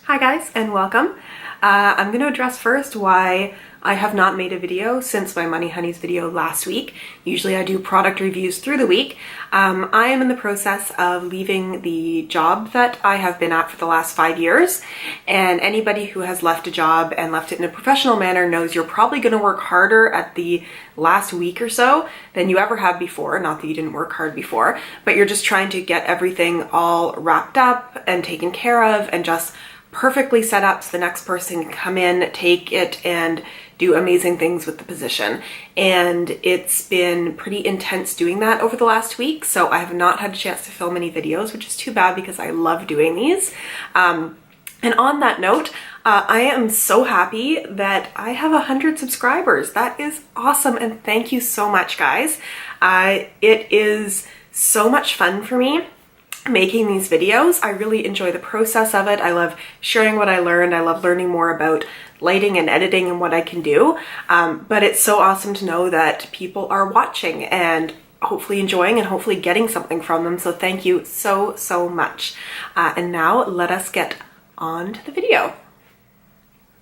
Hi guys and welcome. I'm going to address first why I have not made a video since my MoneyHoney's video last week. Usually I do product reviews through the week. I am in the process of leaving the job that I have been at for the last 5 years, and anybody who has left a job and left it in a professional manner knows you're probably going to work harder at the last week or so than you ever have before. Not that you didn't work hard before, but you're just trying to get everything all wrapped up and taken care of and just perfectly set up so the next person can come in, take it, and do amazing things with the position. And it's been pretty intense doing that over the last week, so I have not had a chance to film any videos, which is too bad because I love doing these. And on that note, I am so happy that I have 100 subscribers. That is awesome, and thank you so much, guys. It is so much fun for me making these videos. I really enjoy the process of it. I love sharing what I learned. I love learning more about lighting and editing and what I can do. But it's so awesome to know that people are watching and hopefully enjoying and hopefully getting something from them. So thank you so, so much. And now let us get on to the video.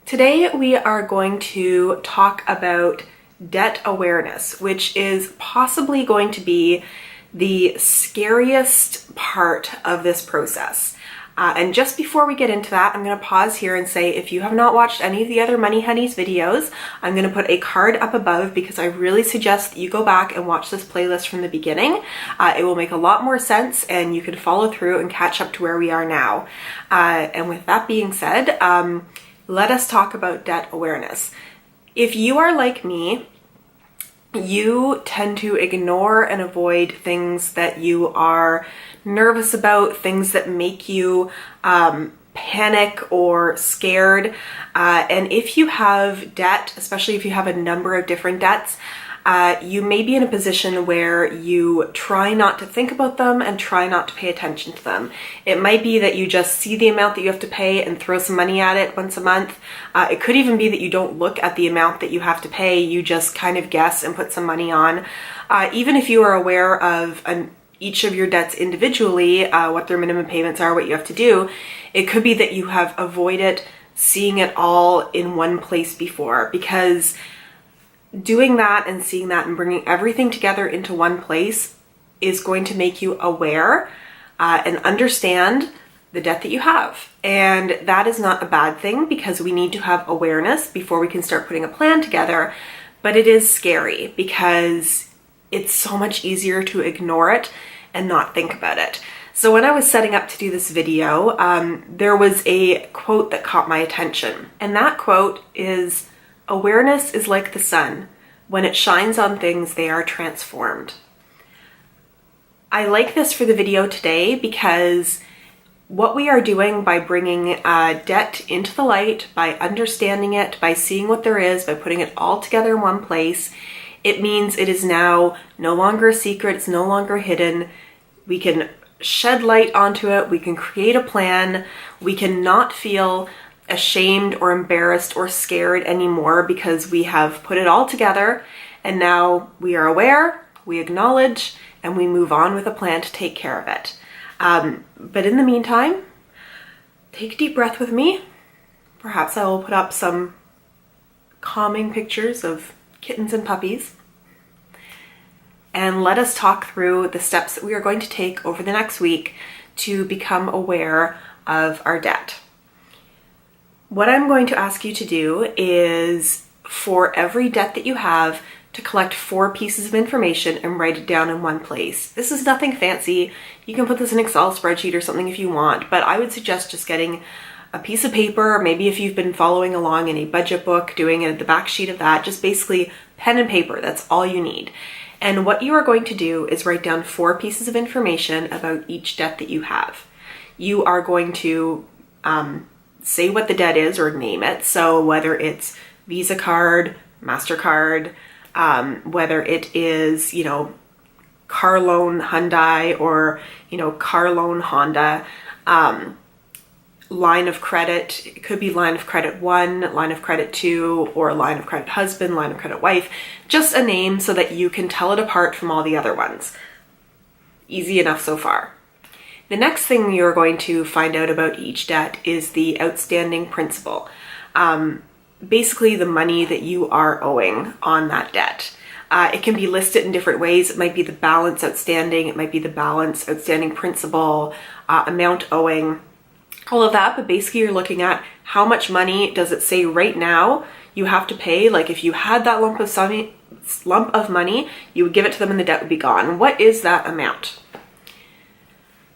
Today we are going to talk about debt awareness, which is possibly going to be the scariest part of this process. And just before we get into that, I'm going to pause here and say, if you have not watched any of the other MoneyHoney's videos, I'm going to put a card up above because I really suggest that you go back and watch this playlist from the beginning. It will make a lot more sense and you can follow through and catch up to where we are now. And with that being said, let us talk about debt awareness. If you are like me, you tend to ignore and avoid things that you are nervous about, things that make you panic or scared. And if you have debt, especially if you have a number of different debts, you may be in a position where you try not to think about them and try not to pay attention to them. It might be that you just see the amount that you have to pay and throw some money at it once a month. It could even be that you don't look at the amount that you have to pay, you just kind of guess and put some money on. Even if you are aware of each of your debts individually, what their minimum payments are, what you have to do, it could be that you have avoided seeing it all in one place before, because doing that and seeing that and bringing everything together into one place is going to make you aware and understand the debt that you have. And that is not a bad thing because we need to have awareness before we can start putting a plan together. But it is scary because it's so much easier to ignore it and not think about it. So when I was setting up to do this video, there was a quote that caught my attention. And that quote is, "Awareness is like the sun. When it shines on things, they are transformed." I like this for the video today because what we are doing by bringing debt into the light, by understanding it, by seeing what there is, by putting it all together in one place, it means it is now no longer a secret, it's no longer hidden. We can shed light onto it, we can create a plan, we can not feel ashamed or embarrassed or scared anymore because we have put it all together and now we are aware, we acknowledge, and we move on with a plan to take care of it. But in the meantime, take a deep breath with me. Perhaps I will put up some calming pictures of kittens and puppies. And let us talk through the steps that we are going to take over the next week to become aware of our debt. What I'm going to ask you to do is, for every debt that you have, to collect 4 pieces of information and write it down in one place. This is nothing fancy. You can put this in an Excel spreadsheet or something if you want, but I would suggest just getting a piece of paper, maybe if you've been following along in a budget book, doing it at the back sheet of that, just basically pen and paper, that's all you need. And what you are going to do is write down 4 pieces of information about each debt that you have. You are going to say what the debt is or name it. So whether it's Visa card, MasterCard, whether it is, car loan Hyundai or, car loan Honda, line of credit, it could be line of credit 1, line of credit 2, or line of credit husband, line of credit wife, just a name so that you can tell it apart from all the other ones. Easy enough so far. The next thing you're going to find out about each debt is the outstanding principal. Basically the money that you are owing on that debt. It can be listed in different ways. It might be the balance outstanding, it might be the balance outstanding principal, amount owing, all of that. But basically you're looking at how much money does it say right now you have to pay. Like if you had that lump of money, you would give it to them and the debt would be gone. What is that amount?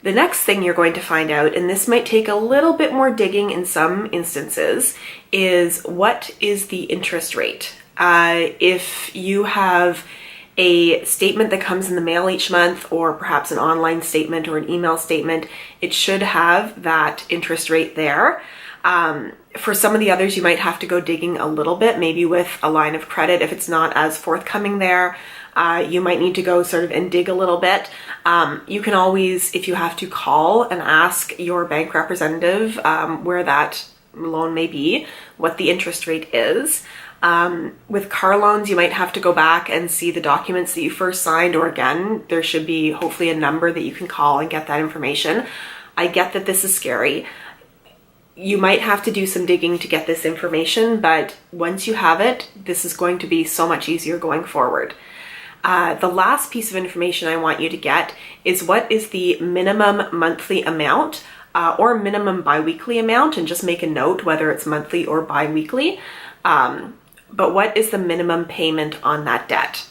The next thing you're going to find out, and this might take a little bit more digging in some instances, is what is the interest rate? If you have a statement that comes in the mail each month, or perhaps an online statement or an email statement, it should have that interest rate there. For some of the others, you might have to go digging a little bit, maybe with a line of credit. If it's not as forthcoming there, you might need to go sort of and dig a little bit. You can always, if you have to, call and ask your bank representative where that loan may be, what the interest rate is. With car loans, you might have to go back and see the documents that you first signed, or again, there should be hopefully a number that you can call and get that information. I get that this is scary. You might have to do some digging to get this information, but once you have it, this is going to be so much easier going forward. The last piece of information I want you to get is what is the minimum monthly amount or minimum biweekly amount, and just make a note whether it's monthly or biweekly. But what is the minimum payment on that debt?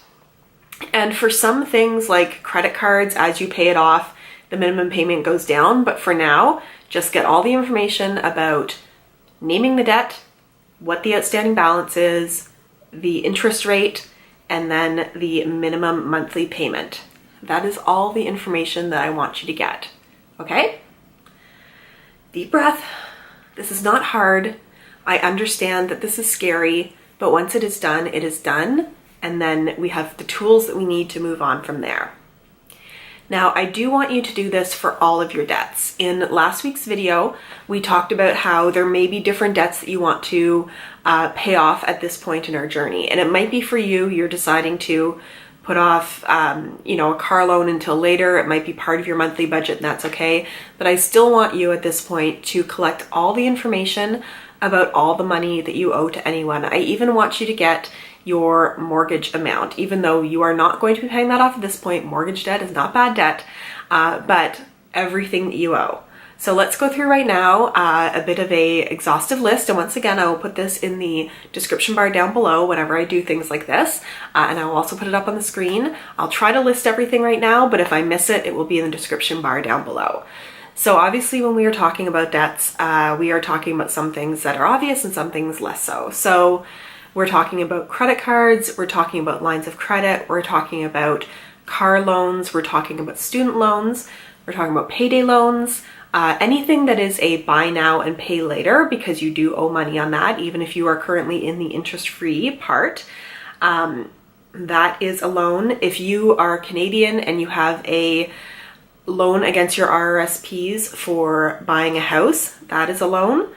And for some things like credit cards, as you pay it off, the minimum payment goes down. But for now, just get all the information about naming the debt, what the outstanding balance is, the interest rate, and then the minimum monthly payment. That is all the information that I want you to get. Okay? Deep breath. This is not hard. I understand that this is scary, but once it is done, it is done. And then we have the tools that we need to move on from there. Now, I do want you to do this for all of your debts. In last week's video, we talked about how there may be different debts that you want to pay off at this point in our journey. And it might be for you, you're deciding to put off, a car loan until later. It might be part of your monthly budget, and that's okay. But I still want you at this point to collect all the information about all the money that you owe to anyone. I even want you to get your mortgage amount, even though you are not going to be paying that off at this point. Mortgage debt is not bad debt, but everything that you owe. So let's go through right now a bit of a exhaustive list. And once again, I will put this in the description bar down below whenever I do things like this. And I will also put it up on the screen. I'll try to list everything right now, but if I miss it, it will be in the description bar down below. So obviously when we are talking about debts, we are talking about some things that are obvious and some things less so. So we're talking about credit cards, we're talking about lines of credit, we're talking about car loans, we're talking about student loans, we're talking about payday loans, anything that is a buy now and pay later, because you do owe money on that, even if you are currently in the interest-free part. That is a loan. If you are Canadian and you have a loan against your RRSPs for buying a house, that is a loan.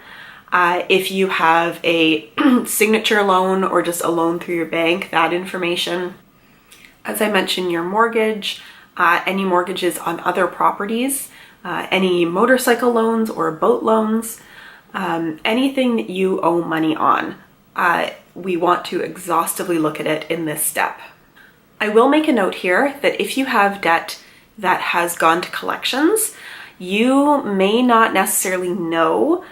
If you have a signature loan or just a loan through your bank, that information. As I mentioned, your mortgage, any mortgages on other properties, any motorcycle loans or boat loans, anything that you owe money on. We want to exhaustively look at it in this step. I will make a note here that if you have debt that has gone to collections, you may not necessarily know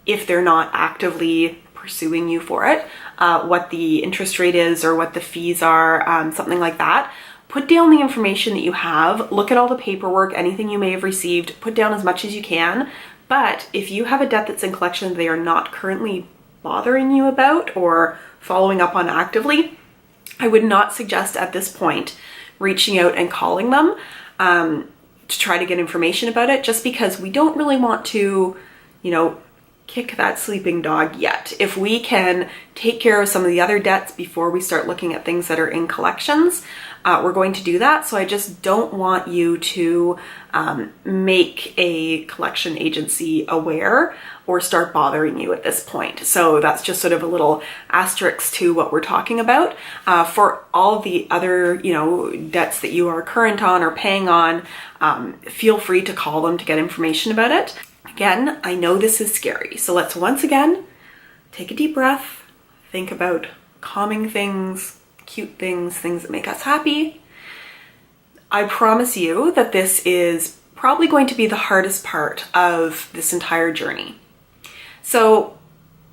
if they're not actively pursuing you for it, what the interest rate is or what the fees are, something like that. Put down the information that you have, look at all the paperwork, anything you may have received, put down as much as you can. But if you have a debt that's in collection they are not currently bothering you about or following up on actively, I would not suggest at this point reaching out and calling them to try to get information about it, just because we don't really want to, kick that sleeping dog yet. If we can take care of some of the other debts before we start looking at things that are in collections, we're going to do that. So I just don't want you to make a collection agency aware or start bothering you at this point. So that's just sort of a little asterisk to what we're talking about. For all the other, debts that you are current on or paying on, feel free to call them to get information about it. Again, I know this is scary. So let's once again take a deep breath, think about calming things, cute things, things that make us happy. I promise you that this is probably going to be the hardest part of this entire journey. So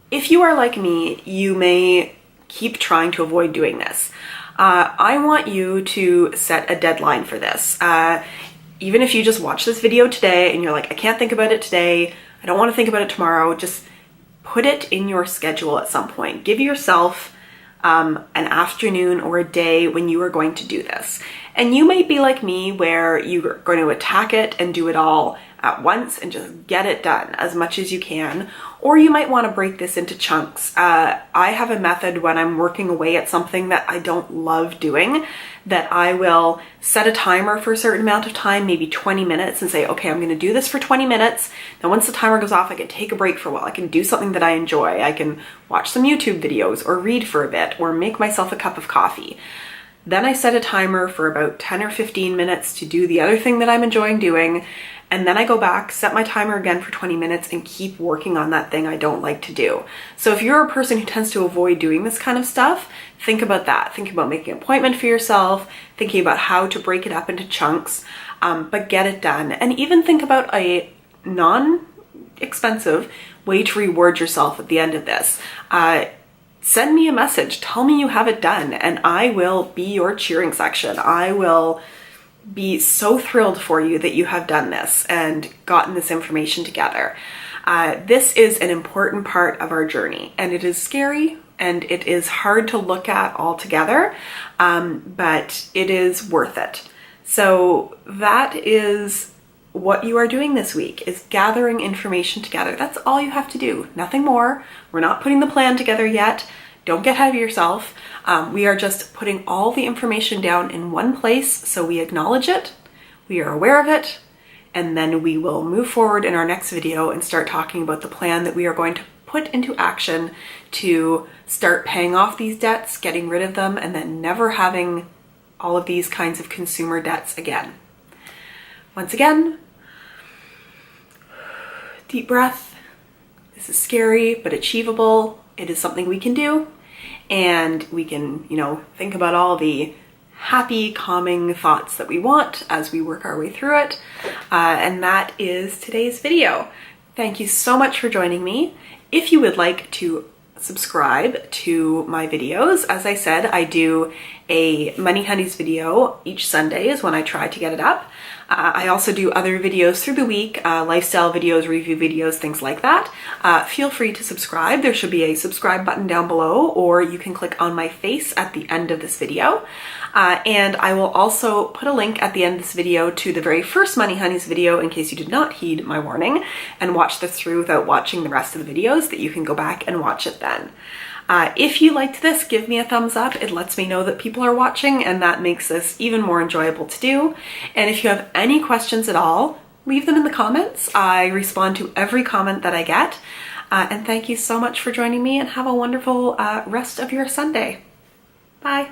if you are like me, you may keep trying to avoid doing this. I want you to set a deadline for this. Even if you just watch this video today and you're like, I can't think about it today, I don't want to think about it tomorrow, just put it in your schedule at some point. Give yourself an afternoon or a day when you are going to do this. And you might be like me where you're going to attack it and do it all at once and just get it done as much as you can. Or you might want to break this into chunks. I have a method when I'm working away at something that I don't love doing, that I will set a timer for a certain amount of time, maybe 20 minutes, and say, okay, I'm going to do this for 20 minutes. Now, once the timer goes off, I can take a break for a while. I can do something that I enjoy. I can watch some YouTube videos or read for a bit or make myself a cup of coffee. Then I set a timer for about 10 or 15 minutes to do the other thing that I'm enjoying doing. And then I go back, set my timer again for 20 minutes and keep working on that thing I don't like to do. So if you're a person who tends to avoid doing this kind of stuff, think about that. Think about making an appointment for yourself, thinking about how to break it up into chunks, but get it done. And even think about a non-expensive way to reward yourself at the end of this. Send me a message, tell me you have it done, and I will be your cheering section. I will be so thrilled for you that you have done this and gotten this information together. This is an important part of our journey, and it is scary and it is hard to look at altogether, but it is worth it. So that is what you are doing this week, is gathering information together. That's all you have to do, nothing more. We're not putting the plan together yet. Don't get ahead of yourself. We are just putting all the information down in one place so we acknowledge it, we are aware of it, and then we will move forward in our next video and start talking about the plan that we are going to put into action to start paying off these debts, getting rid of them, and then never having all of these kinds of consumer debts again. Once again, deep breath. This is scary, but achievable. It is something we can do. And we can, think about all the happy, calming thoughts that we want as we work our way through it. And that is today's video. Thank you so much for joining me. If you would like to subscribe to my videos, as I said, I do a MoneyHoney's video each Sunday is when I try to get it up. I also do other videos through the week, lifestyle videos, review videos, things like that. Feel free to subscribe. There should be a subscribe button down below, or you can click on my face at the end of this video. And I will also put a link at the end of this video to the very first MoneyHoney's video in case you did not heed my warning and watch this through without watching the rest of the videos, that you can go back and watch it then. If you liked this, give me a thumbs up. It lets me know that people are watching, and that makes this even more enjoyable to do. And if you have any questions at all, leave them in the comments. I respond to every comment that I get. And thank you so much for joining me, and have a wonderful rest of your Sunday. Bye.